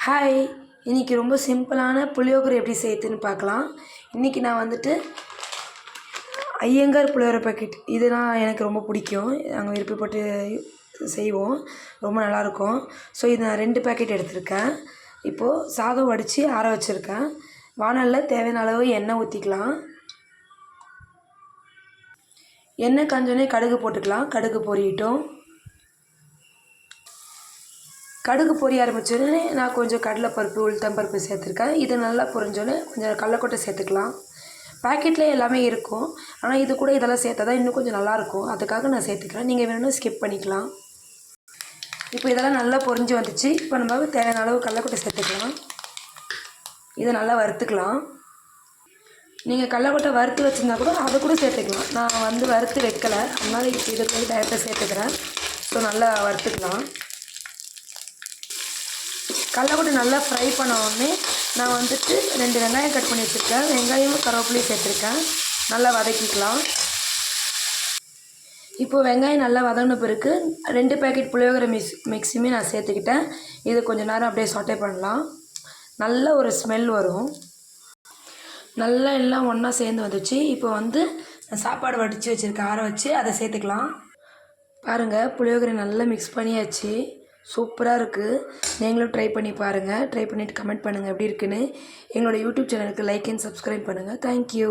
Hi, இன்றைக்கி ரொம்ப சிம்பிளான புளியோகரை எப்படி செய்யுதுன்னு பார்க்கலாம். இன்றைக்கி நான் வந்துட்டு ஐயங்கார் புளியோகரை பாக்கெட் இதுதான் எனக்கு ரொம்ப பிடிக்கும். நாங்கள் விருப்பப்பட்டு செய்வோம், ரொம்ப நல்லாயிருக்கும். ஸோ இது நான் 2 பேக்கெட் எடுத்திருக்கேன். இப்போது சாதம் வடித்து ஆற வச்சுருக்கேன். வானலில் தேவையான அளவு எண்ணெய் ஊற்றிக்கலாம். எண்ணெய் காஞ்சோடனே கடுகு போட்டுக்கலாம். கடுகு பொரியட்டும். கடுகு பொரிய ஆரம்பித்தோடனே நான் கொஞ்சம் கடலைப்பருப்பு உளுத்தம்பருப்பு சேர்த்துருக்கேன். இது நல்லா பொரிஞ்சோடனே கொஞ்சம் கடலைக்கொட்டை சேர்த்துக்கலாம். பேக்கெட்டில் எல்லாமே இருக்கும், ஆனால் இது கூட இதெல்லாம் சேர்த்தா தான் இன்னும் கொஞ்சம் நல்லாயிருக்கும். அதுக்காக நான் சேர்த்துக்கிறேன். நீங்கள் வேணும்னா ஸ்கிப் பண்ணிக்கலாம். இப்போ இதெல்லாம் நல்லா பொரிஞ்சு வந்துச்சு. இப்போ நம்ம தேவையான அளவு கடலைக்கொட்டை சேர்த்துக்கலாம். இதை நல்லா வறுத்துக்கலாம். நீங்கள் கடலைக்கொட்டை வறுத்து வச்சுருந்தா கூட அதை கூட சேர்த்துக்கலாம். நான் வறுத்து வைக்கலை, அதனால் இப்போ இதுக்கு டைரெக்டாக சேர்த்துக்கிறேன். ஸோ நல்லா வறுத்துக்கலாம். கடலைக்கொட்டை நல்லா ஃப்ரை பண்ண உடனே நான் 2 வெங்காயம் கட் பண்ணி வச்சுருக்கேன். வெங்காயமும் கருவேப்பிலையும் சேர்த்துருக்கேன். நல்லா வதக்கிக்கலாம். இப்போது வெங்காயம் நல்லா வதங்கின பிறகு 2 பேக்கெட் புளியோகரை மிக்ஸுமே நான் சேர்த்துக்கிட்டேன். இது கொஞ்சம் நேரம் அப்படியே சாட்டே பண்ணலாம். நல்ல ஒரு ஸ்மெல் வரும். நல்லா எல்லாம் ஒன்றா சேர்ந்து வந்துச்சு. இப்போ நான் சாப்பாடு வடித்து வச்சுருக்கேன், ஆற வச்சு அதை சேர்த்துக்கலாம். பாருங்கள், புளியோகரை நல்லா மிக்ஸ் பண்ணியாச்சு. சூப்பராக இருக்குது. நீங்களும் ட்ரை பண்ணி பாருங்கள். ட்ரை பண்ணிவிட்டு கமெண்ட் பண்ணுங்கள் எப்படி இருக்குன்னு. எங்களோட யூடியூப் சேனலுக்கு லைக் அண்ட் சப்ஸ்கிரைப் பண்ணுங்கள். தேங்க்யூ.